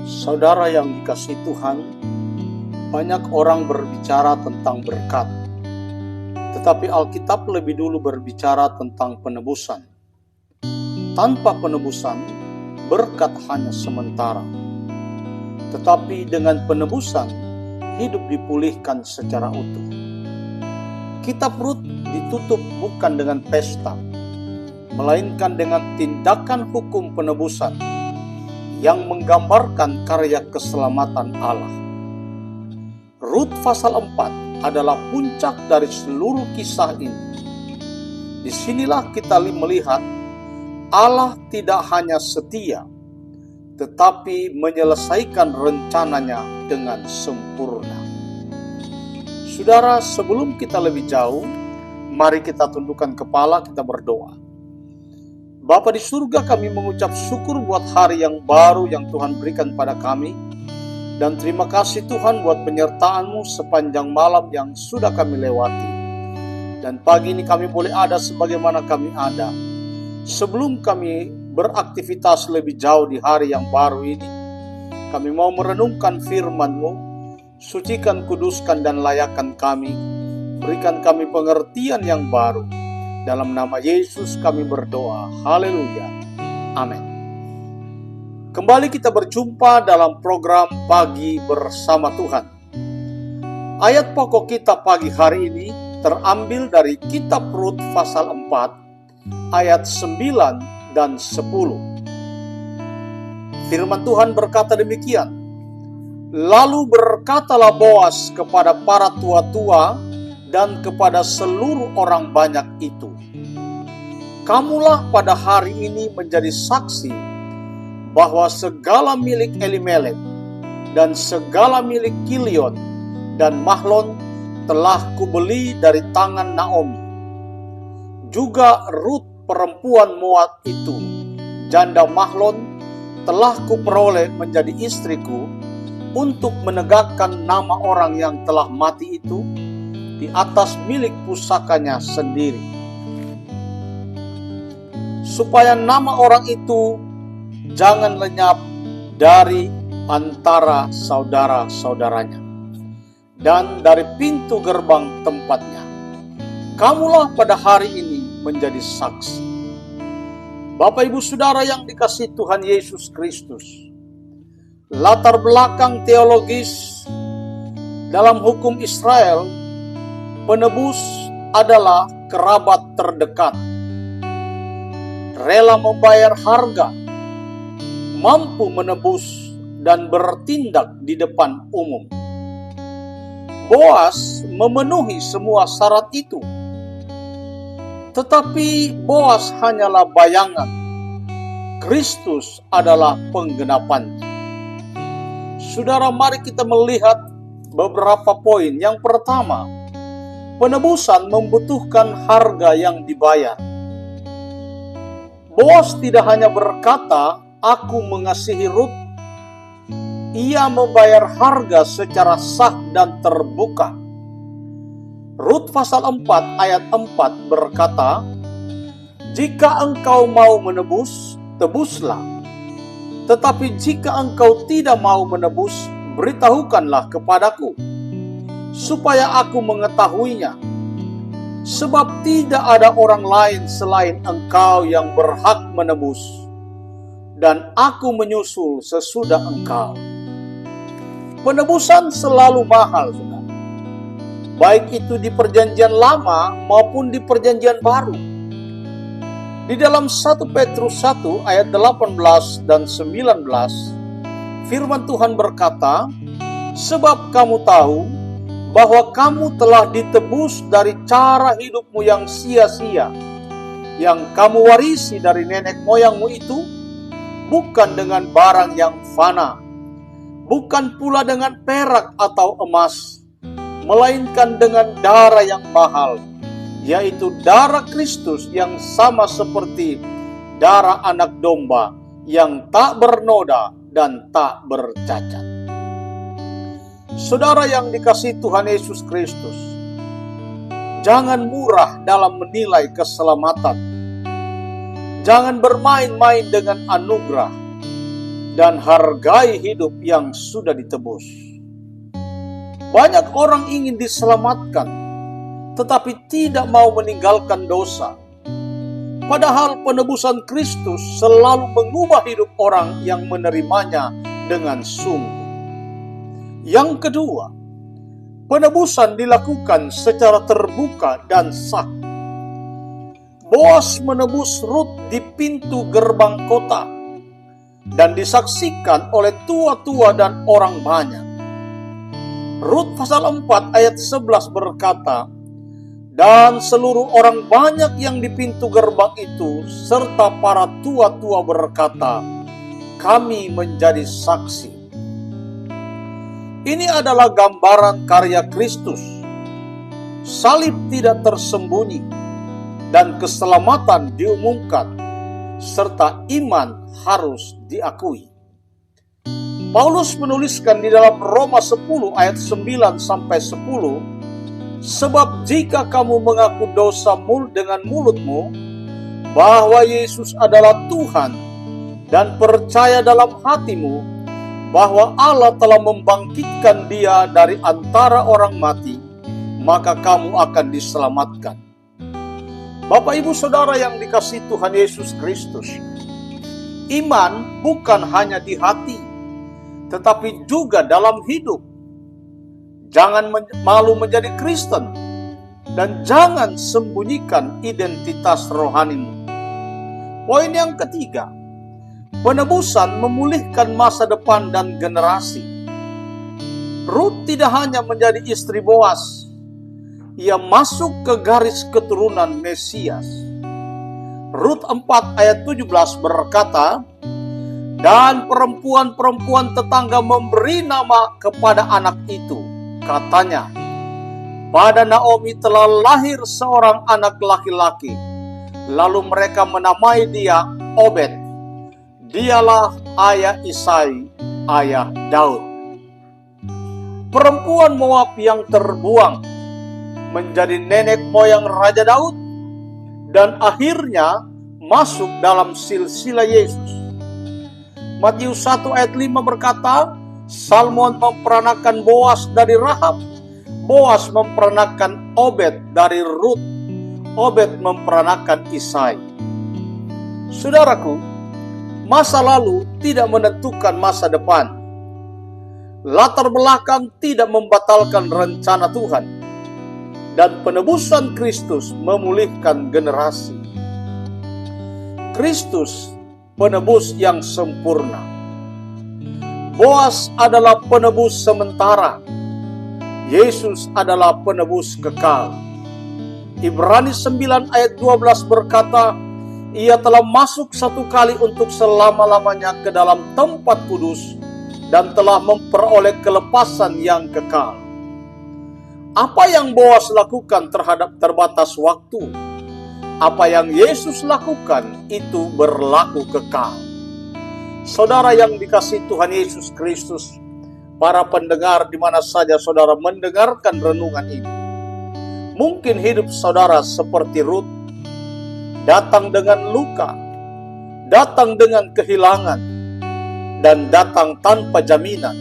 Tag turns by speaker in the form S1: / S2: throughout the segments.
S1: Saudara yang dikasihi Tuhan, banyak orang berbicara tentang berkat, tetapi Alkitab lebih dulu berbicara tentang penebusan. Tanpa penebusan, berkat hanya sementara. Tetapi dengan penebusan, hidup dipulihkan secara utuh. Kitab Rut ditutup bukan dengan pesta, melainkan dengan tindakan hukum penebusan yang menggambarkan karya keselamatan Allah. Rut pasal 4 adalah puncak dari seluruh kisah ini. Disinilah kita melihat Allah tidak hanya setia, tetapi menyelesaikan rencananya dengan sempurna. Saudara, sebelum kita lebih jauh, mari kita tundukkan kepala, kita berdoa. Bapa di surga, kami mengucap syukur buat hari yang baru yang Tuhan berikan pada kami. Dan terima kasih Tuhan buat penyertaan-Mu sepanjang malam yang sudah kami lewati. Dan pagi ini kami boleh ada sebagaimana kami ada. Sebelum kami beraktivitas lebih jauh di hari yang baru ini, kami mau merenungkan firman-Mu, sucikan, kuduskan, dan layakkan kami. Berikan kami pengertian yang baru. Dalam nama Yesus kami berdoa. Haleluya. Amin. Kembali kita berjumpa dalam program Pagi Bersama Tuhan. Ayat pokok kita pagi hari ini terambil dari Kitab Rut pasal 4 ayat 9 dan 10. Firman Tuhan berkata demikian. Lalu berkatalah Boas kepada para tua-tua dan kepada seluruh orang banyak itu, kamulah pada hari ini menjadi saksi bahwa segala milik Elimelek dan segala milik Kilion dan Mahlon telah kubeli dari tangan Naomi. Juga Rut perempuan Moab itu, janda Mahlon, telah kuperoleh menjadi istriku untuk menegakkan nama orang yang telah mati itu di atas milik pusakanya sendiri, supaya nama orang itu jangan lenyap dari antara saudara-saudaranya dan dari pintu gerbang tempatnya. Kamulah pada hari ini menjadi saksi. Bapak Ibu Saudara yang dikasihi Tuhan Yesus Kristus, latar belakang teologis dalam hukum Israel, penebus adalah kerabat terdekat, rela membayar harga, mampu menebus dan bertindak di depan umum. Boas memenuhi semua syarat itu. Tetapi Boas hanyalah bayangan. Kristus adalah penggenapannya. Saudara, mari kita melihat beberapa poin. Yang pertama, penebusan membutuhkan harga yang dibayar. Boas tidak hanya berkata, "Aku mengasihi Rut." Ia membayar harga secara sah dan terbuka. Rut pasal 4 ayat 4 berkata, "Jika engkau mau menebus, tebuslah. Tetapi jika engkau tidak mau menebus, beritahukanlah kepadaku, supaya aku mengetahuinya. Sebab tidak ada orang lain selain engkau yang berhak menebus, dan aku menyusul sesudah engkau." Penebusan selalu mahal, saudara. Baik itu di perjanjian lama maupun di perjanjian baru. Di dalam 1 Petrus 1 ayat 18 dan 19, firman Tuhan berkata, "Sebab kamu tahu bahwa kamu telah ditebus dari cara hidupmu yang sia-sia, yang kamu warisi dari nenek moyangmu itu, bukan dengan barang yang fana, bukan pula dengan perak atau emas, melainkan dengan darah yang mahal, yaitu darah Kristus yang sama seperti darah anak domba yang tak bernoda dan tak bercacat." Saudara yang dikasihi Tuhan Yesus Kristus, jangan murah dalam menilai keselamatan. Jangan bermain-main dengan anugerah. dan hargai hidup yang sudah ditebus. Banyak orang ingin diselamatkan, tetapi tidak mau meninggalkan dosa. Padahal penebusan Kristus selalu mengubah hidup orang yang menerimanya dengan sungguh. Yang kedua, penebusan dilakukan secara terbuka dan sah. Boas menebus Rut di pintu gerbang kota dan disaksikan oleh tua-tua dan orang banyak. Rut pasal 4 ayat 11 berkata, "Dan seluruh orang banyak yang di pintu gerbang itu serta para tua-tua berkata, kami menjadi saksi." Ini adalah gambaran karya Kristus. Salib tidak tersembunyi dan keselamatan diumumkan, serta iman harus diakui. Paulus menuliskan di dalam Roma 10 ayat 9 sampai 10, "Sebab jika kamu mengaku dosamu dengan mulutmu bahwa Yesus adalah Tuhan dan percaya dalam hatimu bahwa Allah telah membangkitkan Dia dari antara orang mati, maka kamu akan diselamatkan." Bapak, Ibu, Saudara yang dikasihi Tuhan Yesus Kristus, iman bukan hanya di hati, tetapi juga dalam hidup. Jangan malu menjadi Kristen dan jangan sembunyikan identitas rohanimu. Poin yang ketiga, penebusan memulihkan masa depan dan generasi. Rut tidak hanya menjadi istri Boas, ia masuk ke garis keturunan Mesias. Rut 4 ayat 17 berkata, "Dan perempuan-perempuan tetangga memberi nama kepada anak itu. Katanya, pada Naomi telah lahir seorang anak laki-laki. Lalu mereka menamai dia Obed. Dialah ayah Isai, ayah Daud." Perempuan Moab yang terbuang menjadi nenek moyang Raja Daud dan akhirnya masuk dalam silsilah Yesus. Matius 1 ayat 5 berkata, "Salmon memperanakan Boas dari Rahab, Boas memperanakan Obed dari Rut, Obed memperanakan Isai." Saudaraku, masa lalu tidak menentukan masa depan. Latar belakang tidak membatalkan rencana Tuhan. Dan penebusan Kristus memulihkan generasi. Kristus penebus yang sempurna. Boas adalah penebus sementara. Yesus adalah penebus kekal. Ibrani 9 ayat 12 berkata, "Ia telah masuk satu kali untuk selama-lamanya ke dalam tempat kudus dan telah memperoleh kelepasan yang kekal." Apa yang Boas lakukan terhadap terbatas waktu? Apa yang Yesus lakukan itu berlaku kekal. Saudara yang dikasihi Tuhan Yesus Kristus, para pendengar di mana saja saudara mendengarkan renungan ini, mungkin hidup saudara seperti Rut, datang dengan luka, datang dengan kehilangan, dan datang tanpa jaminan.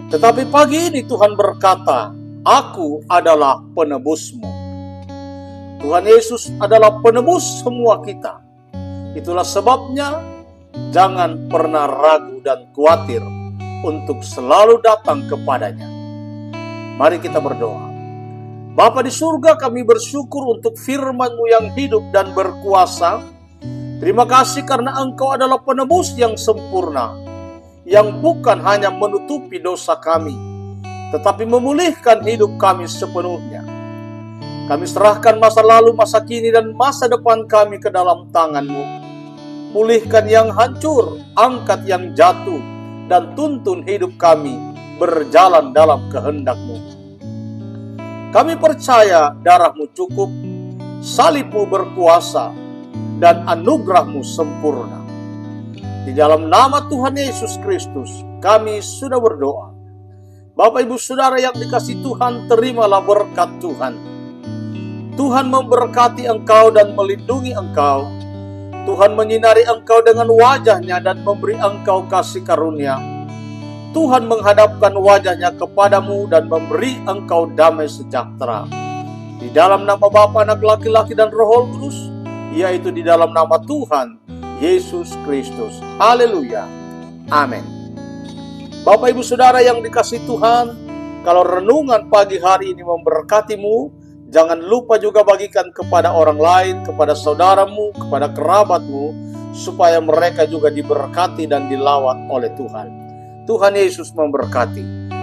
S1: Tetapi pagi ini Tuhan berkata, "Aku adalah penebusmu." Tuhan Yesus adalah penebus semua kita. Itulah sebabnya jangan pernah ragu dan khawatir untuk selalu datang kepadanya. Mari kita berdoa. Bapa di surga, kami bersyukur untuk firman-Mu yang hidup dan berkuasa. Terima kasih karena Engkau adalah penebus yang sempurna, yang bukan hanya menutupi dosa kami, tetapi memulihkan hidup kami sepenuhnya. Kami serahkan masa lalu, masa kini, dan masa depan kami ke dalam tangan-Mu. Pulihkan yang hancur, angkat yang jatuh, dan tuntun hidup kami berjalan dalam kehendak-Mu. Kami percaya darah-Mu cukup, salib-Mu berkuasa, dan anugerah-Mu sempurna. Di dalam nama Tuhan Yesus Kristus, kami sudah berdoa. Bapak, Ibu, Saudara yang dikasihi Tuhan, terimalah berkat Tuhan. Tuhan memberkati engkau dan melindungi engkau. Tuhan menyinari engkau dengan wajah-Nya dan memberi engkau kasih karunia. Tuhan menghadapkan wajah-Nya kepadamu dan memberi engkau damai sejahtera. Di dalam nama Bapa, Anak laki-laki dan Roh Kudus, yaitu di dalam nama Tuhan Yesus Kristus. Haleluya. Amin. Bapak Ibu Saudara yang dikasihi Tuhan, kalau renungan pagi hari ini memberkatimu, jangan lupa juga bagikan kepada orang lain, kepada saudaramu, kepada kerabatmu, supaya mereka juga diberkati dan dilawat oleh Tuhan. Tuhan Yesus memberkati.